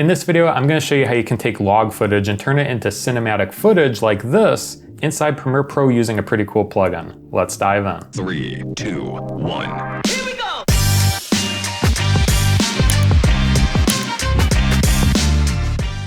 In this video, I'm going to show you how you can take log footage and turn it into cinematic footage like this inside Premiere Pro using a pretty cool plugin. Let's dive in. 3, 2, 1. Here we go!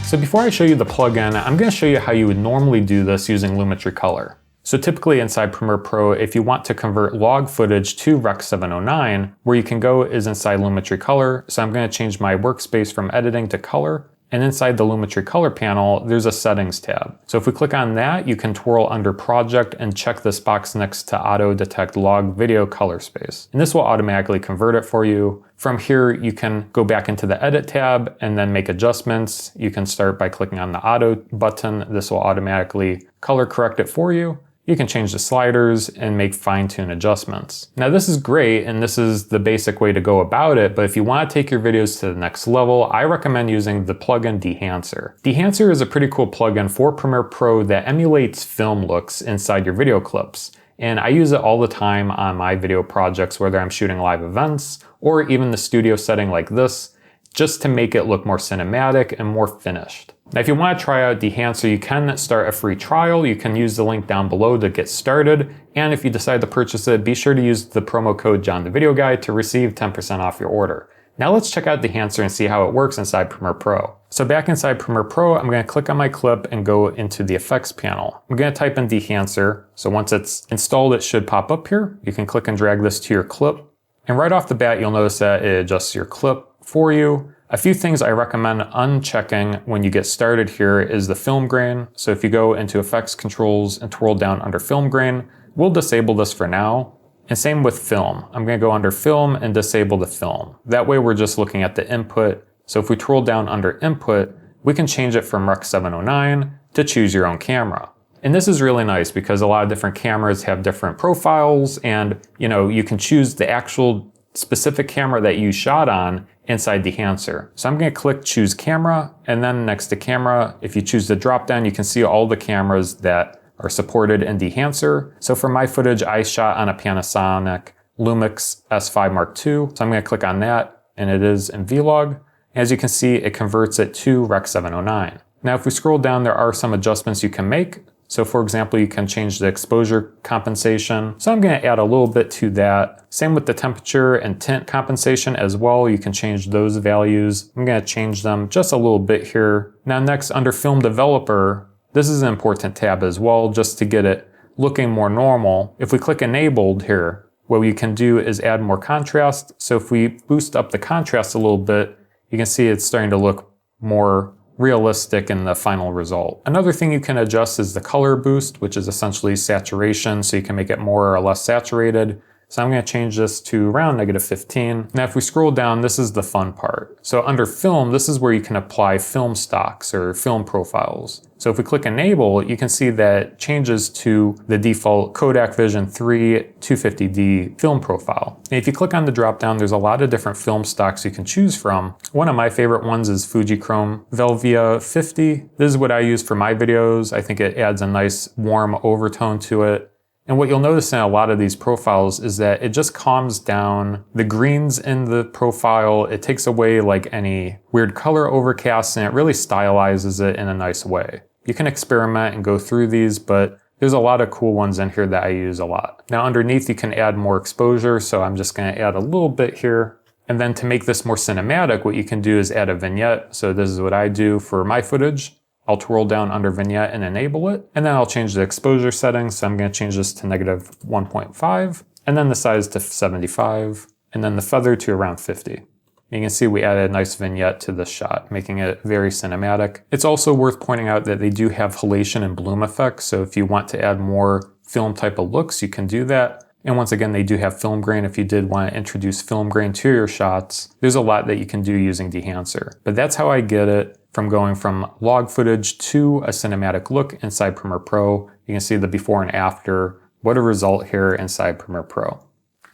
So before I show you the plugin, I'm going to show you how you would normally do this using Lumetri Color. So typically inside Premiere Pro, if you want to convert log footage to Rec 709, where you can go is inside Lumetri Color. So I'm going to change my workspace from editing to color. And inside the Lumetri Color panel, there's a settings tab. So if we click on that, you can twirl under project and check this box next to auto detect log video color space. And this will automatically convert it for you. From here, you can go back into the edit tab and then make adjustments. You can start by clicking on the auto button. This will automatically color correct it for you. You can change the sliders and make fine-tune adjustments. Now this is great and this is the basic way to go about it, but if you want to take your videos to the next level, I recommend using the plugin Dehancer. Dehancer is a pretty cool plugin for Premiere Pro that emulates film looks inside your video clips. And I use it all the time on my video projects, whether I'm shooting live events or even the studio setting like this, just to make it look more cinematic and more finished. Now, if you want to try out Dehancer, you can start a free trial. You can use the link down below to get started. And if you decide to purchase it, be sure to use the promo code John the Video Guy to receive 10% off your order. Now let's check out Dehancer and see how it works inside Premiere Pro. So back inside Premiere Pro, I'm going to click on my clip and go into the effects panel. I'm going to type in Dehancer. So once it's installed, it should pop up here. You can click and drag this to your clip. And right off the bat, you'll notice that it adjusts your clip for you. A few things I recommend unchecking when you get started here is the film grain. So if you go into effects controls and twirl down under film grain, we'll disable this for now. And same with film. I'm going to go under film and disable the film. That way we're just looking at the input. So if we twirl down under input, we can change it from Rec 709 to choose your own camera. And this is really nice because a lot of different cameras have different profiles and you can choose the actual specific camera that you shot on inside Dehancer. So I'm going to click choose camera, and then next to camera, if you choose the drop down, you can see all the cameras that are supported in Dehancer. So for my footage, I shot on a Panasonic Lumix S5 Mark II. So I'm going to click on that, and it is in Vlog. As you can see, it converts it to Rec 709. Now if we scroll down, there are some adjustments you can make. So for example, you can change the exposure compensation. So I'm going to add a little bit to that. Same with the temperature and tint compensation as well. You can change those values. I'm going to change them just a little bit here. Now next, under Film Developer, this is an important tab as well, just to get it looking more normal. If we click Enabled here, what we can do is add more contrast. So if we boost up the contrast a little bit, you can see it's starting to look more realistic in the final result. Another thing you can adjust is the color boost, which is essentially saturation, so you can make it more or less saturated. So I'm going to change this to around -15. Now if we scroll down, this is the fun part. So under film, this is where you can apply film stocks or film profiles. So if we click enable, you can see that it changes to the default Kodak Vision 3 250D film profile. And if you click on the drop down, there's a lot of different film stocks you can choose from. One of my favorite ones is Fujichrome Velvia 50. This is what I use for my videos. I think it adds a nice warm overtone to it. And what you'll notice in a lot of these profiles is that it just calms down the greens in the profile. It takes away like any weird color overcasts and it really stylizes it in a nice way. You can experiment and go through these, but there's a lot of cool ones in here that I use a lot. Now underneath you can add more exposure, so I'm just going to add a little bit here. And then to make this more cinematic, what you can do is add a vignette. So this is what I do for my footage. I'll twirl down under vignette and enable it. And then I'll change the exposure settings. So I'm going to change this to -1.5 and then the size to 75 and then the feather to around 50. You can see we added a nice vignette to this shot, making it very cinematic. It's also worth pointing out that they do have halation and bloom effects. So if you want to add more film type of looks, you can do that. And once again, they do have film grain. If you did want to introduce film grain to your shots, there's a lot that you can do using Dehancer. But that's how I get it from going from log footage to a cinematic look inside Premiere Pro. You can see the before and after. What a result here inside Premiere Pro.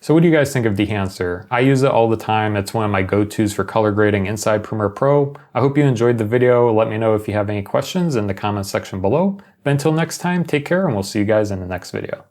So what do you guys think of Dehancer? I use it all the time. It's one of my go-tos for color grading inside Premiere Pro. I hope you enjoyed the video. Let me know if you have any questions in the comments section below. But until next time, take care and we'll see you guys in the next video.